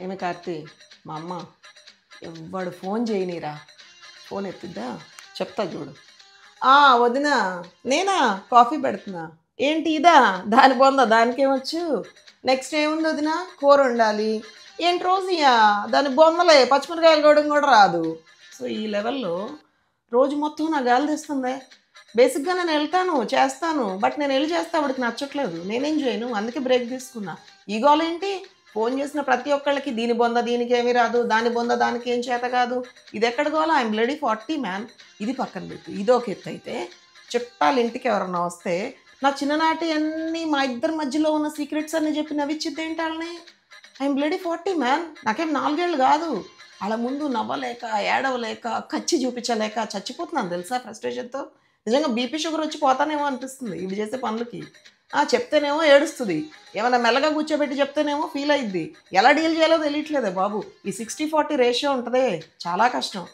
ఏమి కార్తీ మా అమ్మ ఎవ్వడు ఫోన్ చేయనీరా ఫోన్ ఎత్తుద్దా చెప్తా చూడు. వదిన నేనా కాఫీ పెడుతున్నా. ఏంటి ఇదా దాని బొందా దానికేమొచ్చు. నెక్స్ట్ ఏముంది వదిన కూర వండాలి. ఏంటి రోజు ఇయ్యా దాని బొందలే పచ్చిమిరకాయలు కోయడం కూడా రాదు. సో ఈ లెవెల్లో రోజు మొత్తం నా గాలి తెస్తుంది. బేసిక్గా నేను వెళ్తాను చేస్తాను, బట్ నేను వెళ్ళి చేస్తే ఆవిడకి నచ్చట్లేదు, నేనేం చేయను, అందుకే బ్రేక్ తీసుకున్నా. ఈ గోల ఏంటి, ఫోన్ చేసిన ప్రతి ఒక్కళ్ళకి దీని బొంద దీనికి ఏమీ రాదు, దాని బొంద దానికి ఏం చేత కాదు, ఇది ఎక్కడ గోల, ఐఎమ్ బ్లడీ 40 మ్యాన్. ఇది పక్కన పెట్టు, ఇదొక ఎత్తు అయితే చుట్టాలు ఇంటికి ఎవరన్నా వస్తే నా చిన్ననాటి అన్నీ మా ఇద్దరి మధ్యలో ఉన్న సీక్రెట్స్ అన్నీ చెప్పి నవ్విచ్చిద్ది ఏంటి వాళ్ళని. ఐఎమ్ బ్లడీ 40 మ్యాన్, నాకేం 4 ఏళ్ళు కాదు. వాళ్ళ ముందు నవ్వలేక ఏడవలేక కచ్చి చూపించలేక చచ్చిపోతున్నాను తెలుసా ఫ్రస్ట్రేషన్తో. నిజంగా బీపీ షుగర్ వచ్చి పోతానేమో అనిపిస్తుంది ఇవి చేసే పనులకి. చెప్తేనేమో ఏడుస్తుంది, ఏమైనా మెల్లగా కూర్చోబెట్టి చెప్తేనేమో ఫీల్ అయ్యిద్ది. ఎలా డీల్ చేయాలో తెలియట్లేదే బాబు. ఈ 60-40 రేషియో ఉంటుందే చాలా కష్టం.